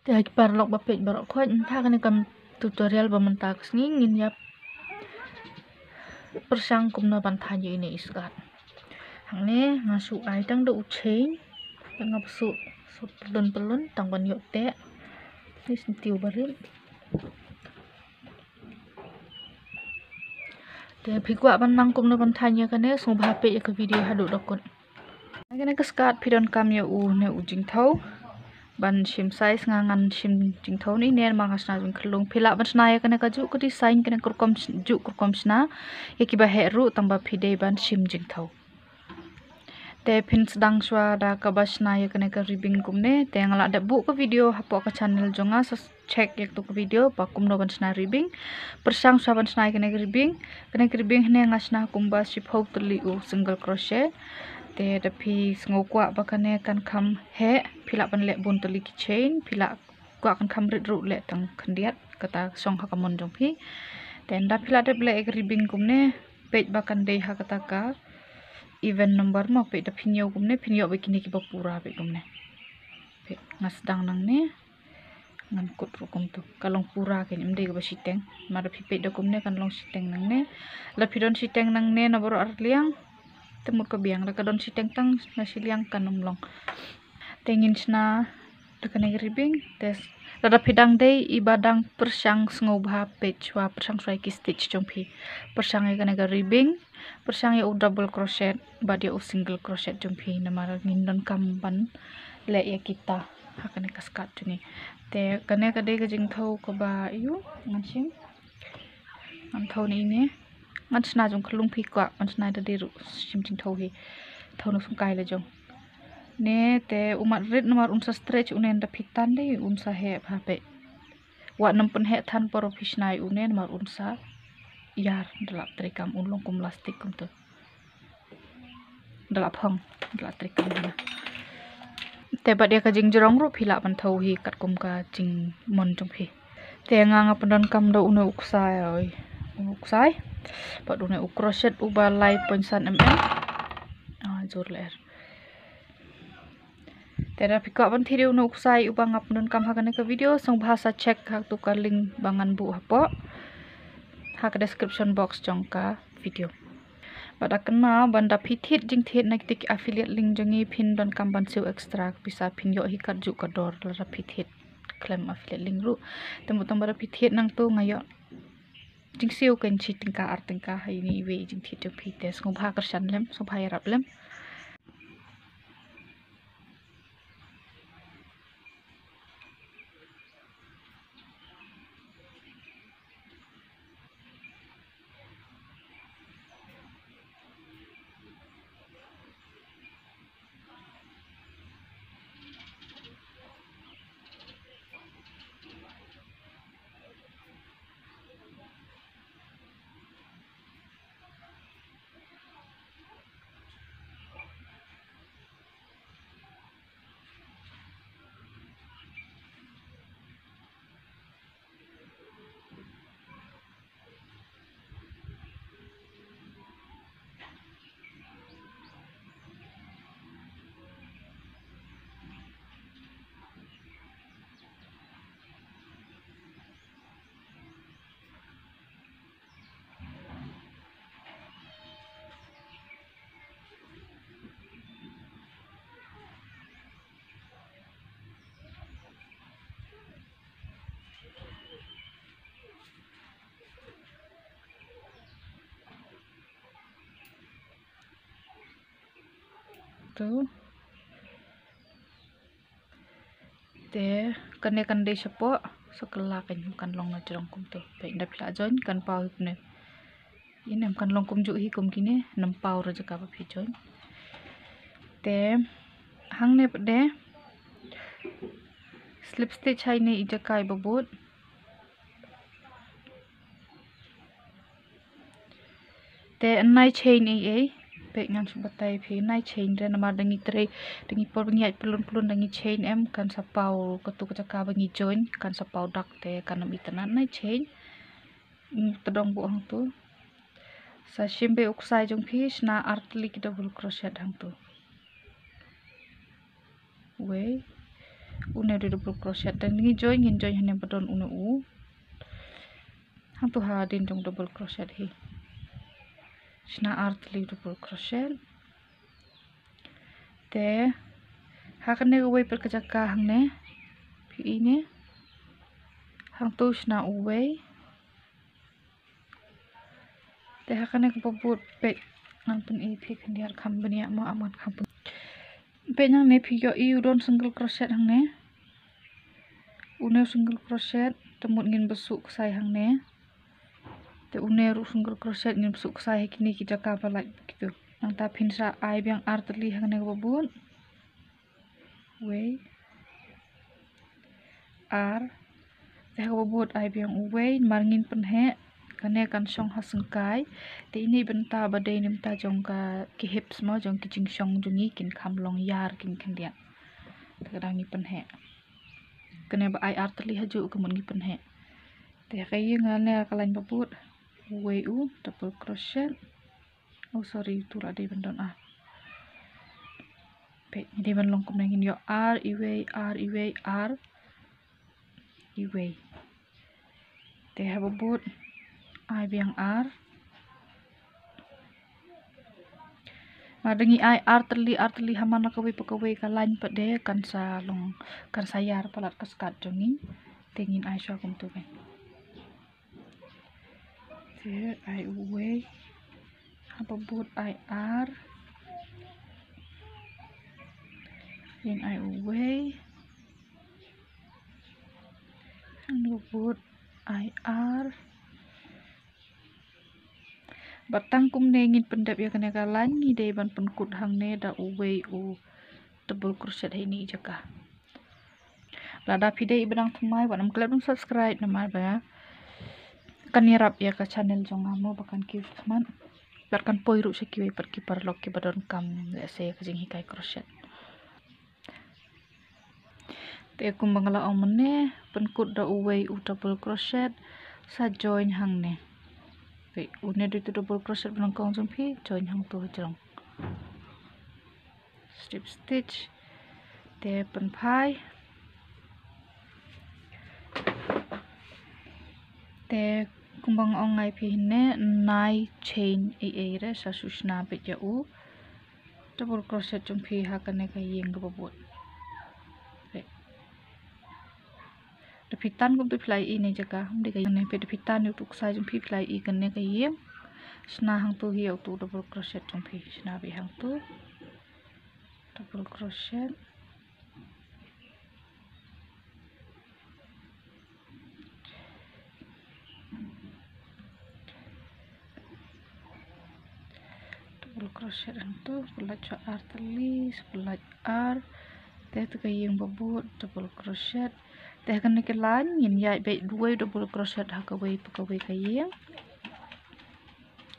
Tiag parlok bapet barok kuat entah kan kam tutorial bementak ngingin ya persangkum na pantanya ini iskat. Hang ne ngasu ai tang do uceng dan ngapsu su pelun tang ban yok te ni sentiu barin. Te phikwa ban nangkum na pantanya kan ne sung bhape ya ke video hadu dokon. Kan ke skat pidon kam ya u ne ujing thau ban shim size ngangan shim jing thau ni nen mangas na jing khlung phila ban snaya kan ka ju ko design kan kurkom ju kurkom sna ya ki ba heru tamba phide ban shim jing thau. Te pin sedang swa da ka basna ya kan ka ribbing kumne te ngala da bu ka video hapo ka channel jonga so check yak tu ka video pa kum no ban sna ribbing persang swa ban sna kan ka ribbing ne ngasna kumba ship hau tuli u single crochet te da pi ngokwa ba kan kan kham he phila ban le bun tuli ki chain phila kwa kan kham rit ru le tang khandiat kata song ha kamon jong phi te da phila de ble ek ribbing kumne page ba kan dei ha kata ka event number mo pe da pinyo kumne pinyo be kini ki pura pe kumne pe ngas dang nang ne ngan kut ru kum tu kalong pura ke nim de ba siteng mar pi pe da kumne kan long siteng nang ne la pi don siteng nang ne na boro ar liang temut ko biang la ka don siteng tang na siliang kan long tengin sna da kan ribing tes lada pidang dei ibadang persang sngoba page wa persang swai ki stitch jongpi persang e kan ribbing persang ya double crochet badi u single crochet jongpi namar ngindon kamban le ya kita hakane kaskat ni te kane ka dei ka jing thau ko ba yu ngachim ngan thau ni ne ngan sna jong khlung phi kwa ngan sna da diru sim jing thau hi thau no sung kai la jong ne te umat rit nomor unsa stretch unen da pitan de unsa he bhape wa nampun he than poro fisnai unen nomor unsa yar dalap trikam ulung kum plastik kum tu dalap hong dalap trikam na te ba dia ka jing jorong ru phila ban thau hi kat kum ka jing mon jong phi te nga pandon kam do unu uksai oi uksai ba do ne crochet uba lai ponsan mm jor ler Tera pika ban thiri unu uksai ubang ngap nun kam hakane ka video song bahasa check hak tu ka link bangan bu hapo hak description box jong ka video pada kena banda pithit jing thit nak tik affiliate link jongi pin don kam ban siu extra bisa pin yo hikat ju ka dor la pithit claim affiliate link ru temu tambara pithit nang tu ngayo jing siu kan chi tingka artingka hai ni we jing thit jo phites ngom bha kersan lem so bha yarap lem tu te kane kan dei sapo sekela kan long na jong kum tu pe nda pila join kan pau ne ini kan long kum ju hi kum kini nam pau ra jaka pa phi join te hang ne de slip stitch hai ne ija kai babut te nai chain ai pe ngan su batai phi nai chain re namar dangi tre dangi por bangi ai pelun dangi chain em kan sapau ketu jaka bangi join kan sapau dak te kan nam itanan nai chain tedong bu hang tu sa shimbe uksai jong phi na artlik double crochet hang tu we une double crochet dan ngin join hanya badon une hang tu ha din jong double crochet hi sna artli double crochet te hakne uwe per kejaka hang ne pi ini hang tu sna uwe te hakne kebut pe nang pen i pi kendiar kam benia ma amat kam pe nang ne pi yo i udon single crochet hang ne une single crochet temut ngin besuk sai hang ne te une ru single crochet ngin besuk sai kini kejaka balai begitu nang ta pinsa ai biang artli hang ne kebut way ar te kebut ai biang way marngin penhe kane kan song hasengkai te ini benta badai nim ta jong ka ki hips mo jong ki jing song jungi kin kham long yar kin kendia kadang ni penhe kane ba ai artli haju kemun ni penhe te kayi ngane kalain babut way double crochet oh sorry tu la dei bendon pe di ban long kum nangin yo r i way te ha babut ai biang r madengi ai artli hamana kawe kalain pade kan sa long kan sayar palat kaskat jongi tengin ai sha kum tu ben te ai way ha babut ai r in ai way and babut ai r batang kum nengin pendap ya kena kalan ni dei ban penkut hang ne da uwe double crochet ini jaka lada pide ibadang thumai wanam kladung subscribe nama ba kan nirap ya ka channel jong amo bakan ki thman barkan poiru se ki per ki parlok ki badon kam le se ka jing hikai crochet te kum bangala omne penkut da uwe double crochet sa join hang ne vậy une du double crochet bên con trong phía join hang tu trong strip stitch te pen phai te kumbang ong ngai phi ne nai chain a re sa susna pe ja double crochet trong phi ha kan ka yeng go bot de pitan kum tu fly i ne jaka de ka ne pe de pitan yu tu sai trong phi fly i kan ne ka yeng sna hang tu hi tu double crochet trong phi sna bi hang tu double crochet double crochet hang tu sebelah r tali sebelah r te tu ka yeng babut double crochet te kan ne ke lan yin ya be dua double crochet ha ka wei ka yeng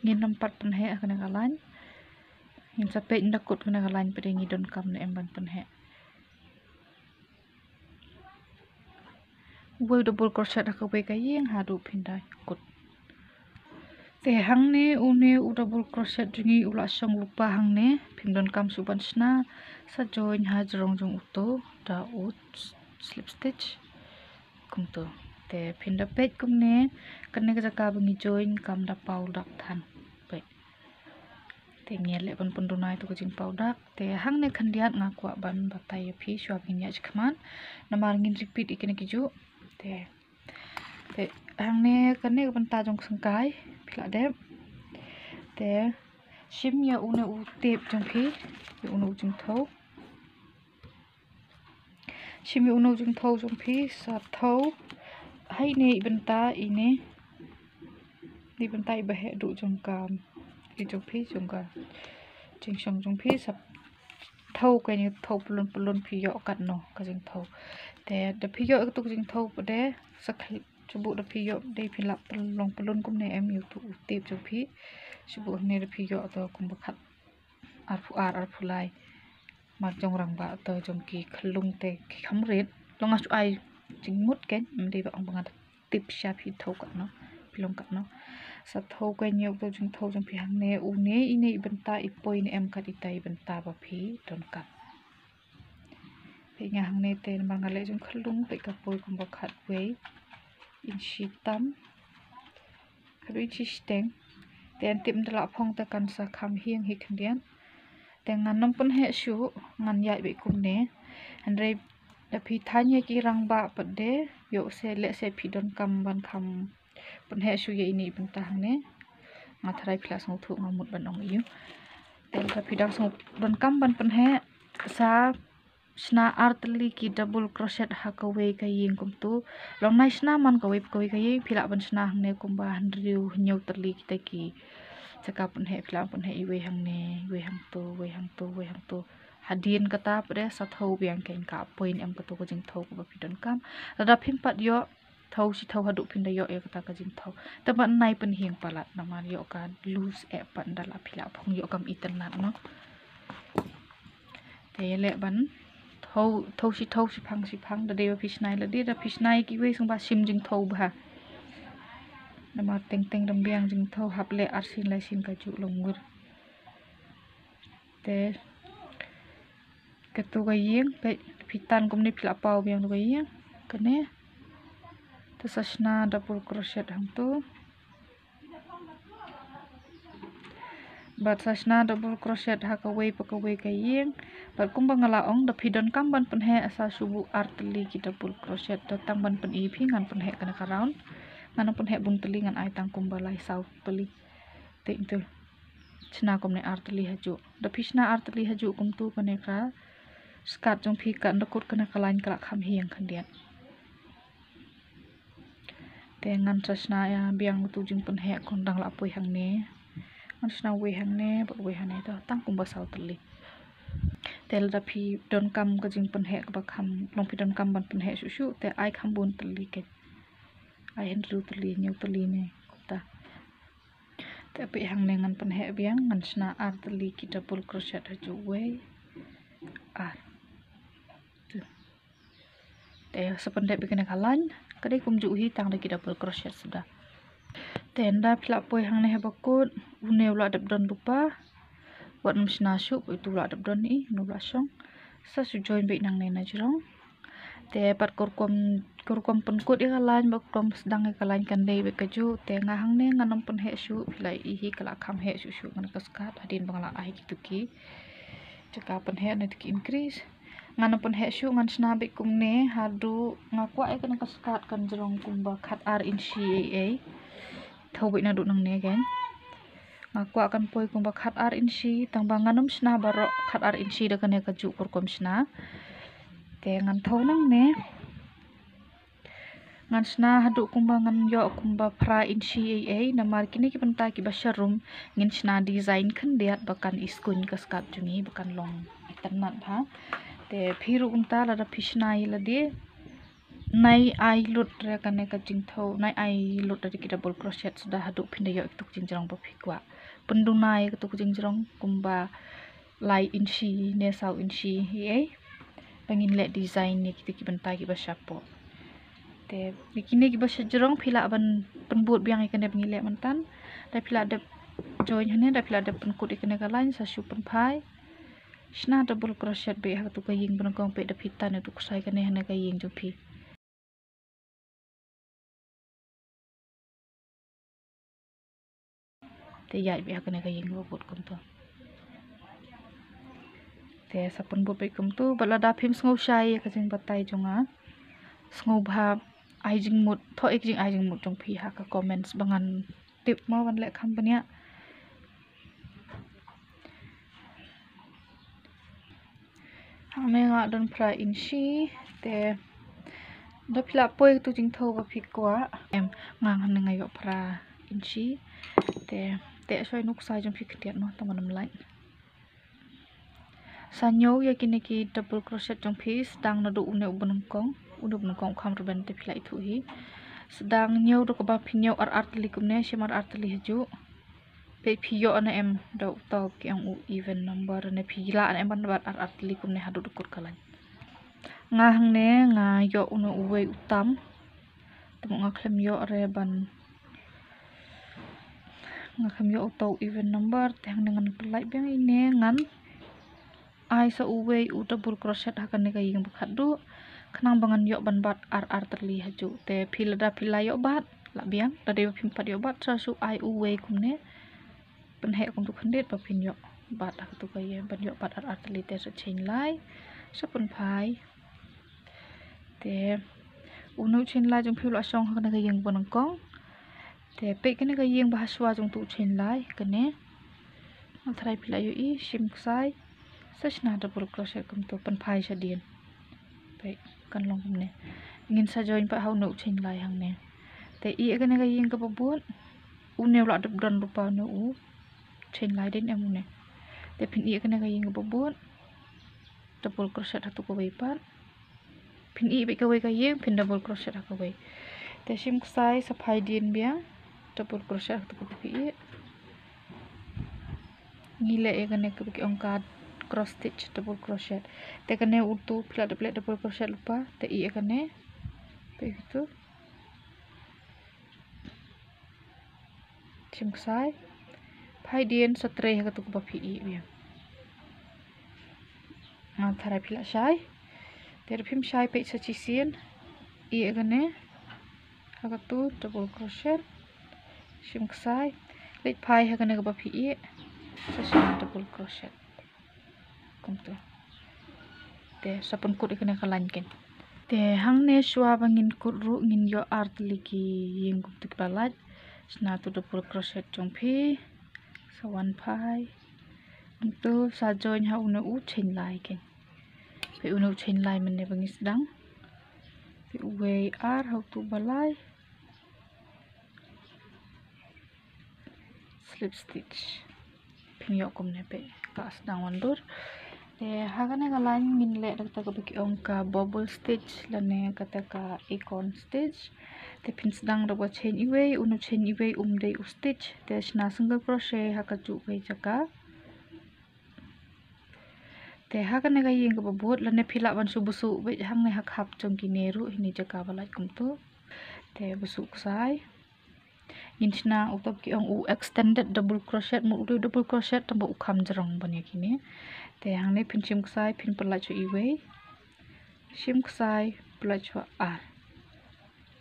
ngin nampat penhe kan ka lan ngin sape ndakut kan ka lan pede ngidon kam ne emban penhe wei double crochet ha ka wei ka yeng ha du pindai kut te hang ne une double crochet jungi ula song lupa hang ne pindon kam suban sna sa join ha jrong jong uto da slip stitch kum to te pinda pet kum ne kan ne ka jaka bangi join kam da pau dak than pe te ngel le ban pundunai to jing pau dak te hang ne khandiat nga kwa ban batai phi shwa binya chkhman namar ngin repeat ikene ki ju te hang ne kan ne ban ta jong sangkai phila de te shim ya une tep jong phi unu jing tho shim unu jing tho jong phi sa tho hai ne benta ini di benta ba he du jong kam i jong phi jong ka jing song jong phi sap tho ka ni tho pulun phi yo kat no ka jing tho te de phi yo tu jing tho pa de sak chubu de phi yo de phi lap long pulun kum ne em yu tu tep jong phi chubu ne de phi yo to kum ba khat ar phu lai ma jong rang ba to jong ki khlung te kham ret long asu ai jing mut ken de ba ong bang tip sha phi tho ka no pilong ka no sa tho ka nyok to jing tho jong phi hang ne u ne i ne benta i poi ne em ka i tai benta ba phi ton ka pe ngahang ne ten bangale jong khalung pe kapoi kumba khat wei in shi tam khabui chi steng ten tim dala phong ta kan sa kham hiang hi khandian ten ngan nom pun he shu ngan yai be kum ne an re da phi thanya ki rang ba pat de yo se le se phi don kam ban kham pun he shu ye ini pun ta hang ne ngathrai phla song thu ngamut ban ong yu ten ka phi dang song don kam ban pun he sa sna artli ki double crochet ha ka wei ka ying kum tu long nai sna man ka wei ka ying phila ban sna hang ne kum ba han riu nyau terli kita ki cakap pun he phila pun he wei hang ne wei hang tu hadin kata pada sathau biang ken ka point em ka tu ko jing thau ko ba pidon kam rada phim pat yo thau si thau hadu phin da yo e kata ka jing thau taban nai pen hiang palat naman yo ka loose e pan dala phila phong yo kam iten nat no te le ban thau si phang da dewa pisnai la da pisnai ki wei sung ba sim jing thau ba nama teng dam biang jing thau hap le arsin lai sin ka chu longur te ketu ga yeng pe pitan kum ni phila pau biang ga yeng kane to sasna double crochet hang tu bat sasna double crochet ha ka wei ka yeng bat kum ba ngala ong da phidon kam ban pen he asa subu artli ki double crochet to tang ban pen i phi ngan pen he kana ka round ngan pen he bun teli ngan ai tang kum ba lai sau peli te tu chna kum ne artli haju da phishna artli haju kum tu kane ka skat jong phi kan da kut kana kalain kala kham hiang khandian te ngan sasna ya biang tu jing pen he kon dang la poi hang ne ngan sna wei hang ne ba wei hang ne to tang kum ba sau teli tel da phi don kam ka jing pen he ba kham long phi don kam ban pen he shu te ai kham bun teli ke ai hen ru teli nyau teli ne ta te pe hang ne ngan pen he biang ngan sna ar teli ki double crochet ha ju wei ar te sepen de bikin kalan kadai kum ju hi tang de ki double crochet sudah tenda phila poi hang ne he bakut une ula dap don lupa wat msna shu itu ula dap don ni no la song sa su join be nang ne na jrong te pat korkom pen kut i kalan bak kom sedang i kalan kan dei be kaju te nga hang ne nganom pen he shu phila i hi kala kham he shu ngan ka skat adin bangala ai ki ki caka pen he ne ki increase ngan pen he shu ngan sna be kum ne hadu ngakwa ai kan ka skat kan jrong kum ba khat ar in shi a thau be na du nang ne gen ngakwa kan poi kum ba khat ar in shi tang ba nganom sna baro khat ar in shi da kan ka ju korkom sna te ngan thau nang ne ngan sna hadu kumba ngan yo kumba pra in shi a na mar kini ki penta ki basharum ngin sna design khan diat bakan iskun ka skat jungi bakan long itanat ha te phiru unta la da fishnai la de nai ai lut re kan ka jing thau nai ai lut da ki double crochet sudah hadu phinda yo tuk jing jrong ba phikwa pendunai ka tuk jing jrong kumba lai in shi ne sau in shi he bangin le design ni ki penta ki bashapo te bikini ki basa jerong phila ban penbut biang ikan dep ngile mantan da phila dep join hane da phila dep penkut ikan ka lain sa su pen phai sna double crochet be ha tu ka ying ban kong pe da phita ne tu kusai kan hane ka ying ju phi te yai be ha kan ka ying ro bot kum to te sa penbut be kum tu bala da phim ngau shai ka jing batai jonga ngau bha ai jing mut tho ek jing ai jing mut jong phi ha ka comments bangan tip ma wan le kham pania hame nga don pra in shi te da phila poi tu jing tho ba phi kwa em ngang han ngai yo pra in shi te soi nuk sai jong phi khtiat no tamanam lai sanyo ya kini ki double crochet jong phi stang na du une ubun kong udup nukong kham ruben te philai thu hi sedang nyau do ka ba phinyau ar tli kum ne shimar ar tli haju pe phiyo ana em do to ki ang u even number ne phila ana em ban bat ar tli kum ne hadu dukut kalan nga hang ne nga yo uno uwe utam temu nga khlem yo re ban nga khlem yo to even number te hang ngan plai beng ine ngan ai sa uwe u double crochet hakan ne kaying bukat du kenang bangan yok ban bat ar terli haju te pila yok bat la biang da de pimpat yok bat sa su ai uwe kumne pen he kum tu khandet pa pin yok bat hak tu kaye ban yok bat ar terli te sa chain lai sa pun phai te unu chain lai jong phiu la song hakan ne kaying bonang kong te pe kene kaying bahaswa jong tu chain lai kene thrai pila yo I shim sai sachna double crochet kum to pan phai sa dien pe kan long kum ne ngin sa join pa hau no chain lai hang ne te I kene kaying ka babut u ne la dab dan rupa no u chain lai den em ne te pin I kene kaying ka babut double crochet hatu ko bai pat pin I be ka wei kaying pin double crochet hak wei te shim sai sa phai dien biang double crochet hatu ko pi ngile kene ke bagi ongkat cross stitch double crochet te kene utu pila double crochet lupa te I kene pe gitu shim sai phai dien satre ha tu ko pi I biang thara pila sai te phim sai pe sa chi sien I kene ha tu double crochet shim sai let phai ha kene ko pi I sa double crochet kum tu te sapun kut ikene kalan ken te hang ne shwa bangin kut ru ngin yo art liki yeng kum tik balat sna tu double crochet jong phi sa one phai tu sa join ha unu u chain lai ken pe unu chain lai men ne bangis dang pe we ar how tu balai slip stitch pin yo kum ne pe ka sedang wandur te hagane kalan min le dak ta bagi ongka bubble stitch lane kata ka acorn stitch te pin sedang da chain iwe unu chain iwe dei u stitch te sna single crochet hakaju kai jaka te hakane ka yeng ka babut lane phila ban su busu be hang ne hak hap jong ki neru hini jaka balai kum tu te busu sai insna utop ki ong u extended double crochet mu double crochet tambo ukham jarong bane kini te hang ne pin shim sai pin pala chu iwe shim sai pala chu ar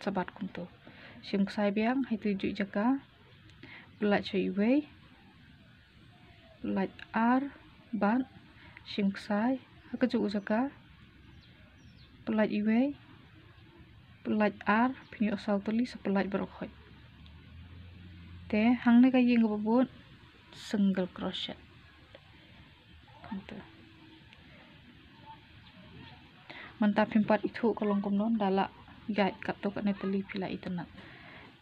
sabat kum tu shim sai biang hai tu ju jaka pala chu iwe pala ar ban shim sai hakaju jaka pala iwe pala ar pin yo sau tuli sa pala berkhoi te hang ne ka yeng babut single crochet mantap pimpat itu kolong kumnon dala guide kat to kane teli pila itana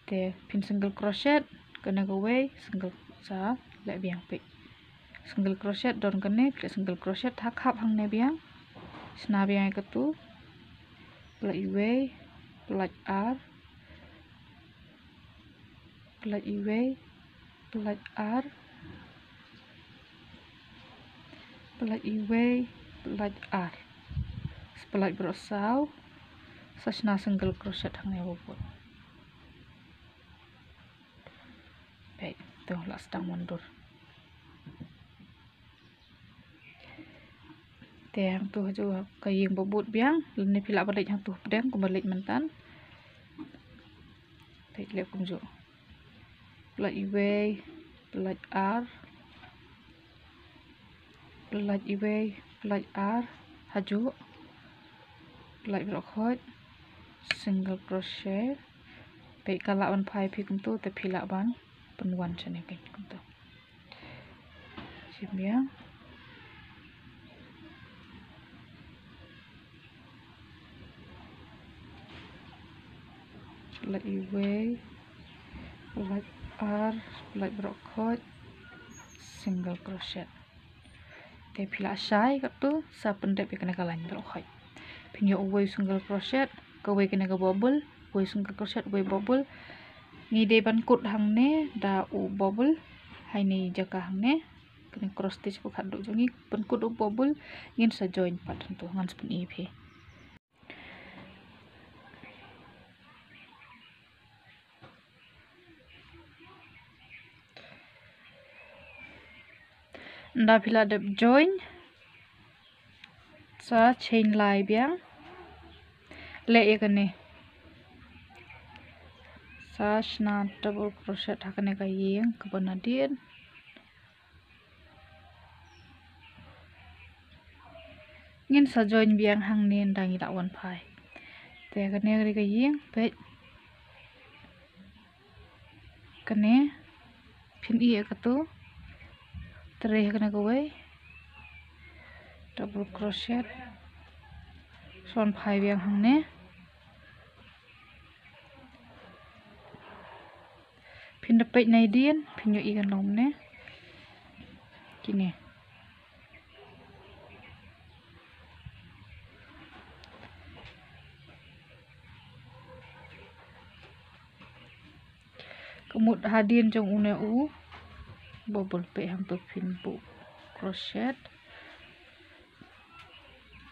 te pin single crochet kena go way single sa le biang pe single crochet don kane pila single crochet hak hap hang ne biang sna biang ka tu pila iwe pila ar pila iwe pila ar pila iwe pila ar pelak berosau sasna single crochet hang ne bobot baik tu lah sedang mundur te hang tu haju kayeng bobot biang lene pila balik hang tu pedang ku balik mentan baik lep kumjo pelak iwe pelak ar pelak iwe pelak ar haju pelak berkhot single crochet pe kala ban phai phi kum tu te phila ban penwan chane ke kum tu simya pelak iwe pelak ar pelak berkhot single crochet te phila sai kat tu sa pendep kena kalan berkhot pin yo way single crochet ka way kena ka bubble way single crochet way bubble ngide ban kut hang ne da u bubble hai ni jaka hang ne kena cross stitch ko khat do jongi ban kut u bubble ngin sa join pat tu ngan spun I phe nda phila dep join sa chain lai biang le yakane sa shna double crochet hakane ka yeng kebanadian ngin sa join biang hang nen dangi la wan phai te kane ri ka yeng pe kane phin i ka tu tre kane ko wei double crochet son phai biang hang ne phin da pei nai dien phin yo i kan lom ne kini kemut hadin jong une u bobol pe hang tu phin bu crochet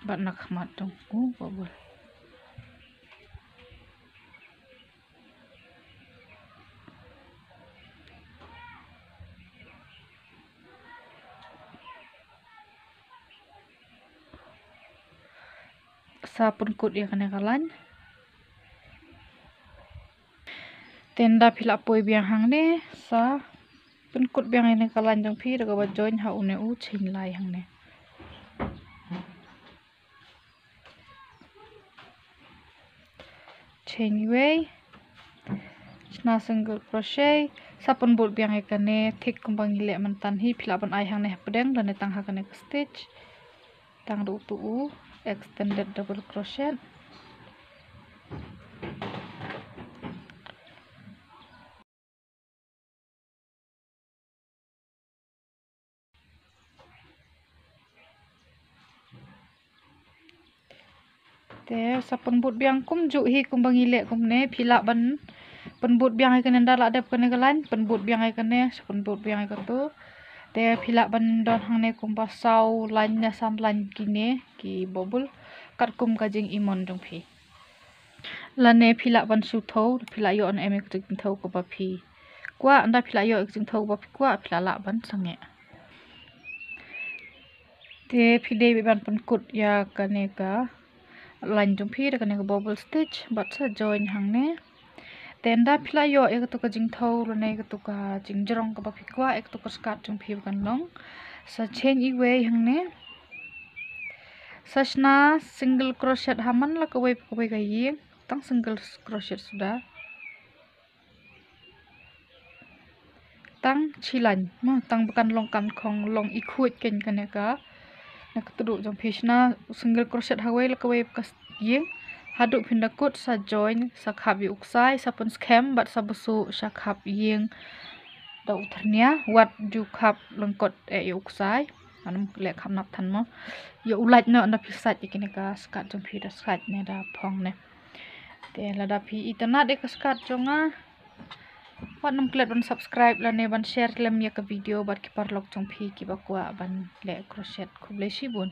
bat nak mat jong u bobol sa pun kut ya kane kalan tenda phila poi biang hang ne sa pun kut biang ne kalan jong phi daga ba join ha une u chain lai hang ne chain way na single crochet sa pun bot biang e kane thik kumbang ile man tan hi phila ban ai hang ne pedeng dan tang ha kane stitch tang do tu u extended double crochet te sa penbut biang kum ju hi kum bangile kum ne phila ban penbut biang ai kane dala dep kane galan penbut biang ai kane penbut biang ai tu te phila ban don hang ne kum ba sau lan nya sam lan kine ki bobul kat kum ka jing imon jong phi lane phila ban su tho phila yo an emek jing tho ko ba phi kwa anda phila yo jing tho ba phi kwa phila la ban sange te phide bi ban pen kut ya kane ka line jong phi kane ka bubble stitch bat sa join hang ne tenda phila yo ek to ka jing tho lo ne ka to ka jing jrong ka ba phi kwa ek to ka skirt jong phi kan long sa chain i way hang ne sashna single crochet haman la ka wei ka yi tang single crochet sudah tang chilan ma tang bukan long kan khong long ikhuit ken kane ka nak tu jong phishna single crochet hawai la ka wei ka yeng hadu phinda kut sa join sa khap yu uksai sa pun scam bat sa busu sa khap yeng da uthrnia wat ju khap lengkot e yu uksai anum le khap nap than mo yo ulait no na phisat ikine ka skat jong phi da skat ne da phong ne te la da phi itana de ka skat jonga wat nam klet ban subscribe la ne ban share lem ya ka video bat ki parlok jong phi ki ba kwa ban le crochet khuble si bun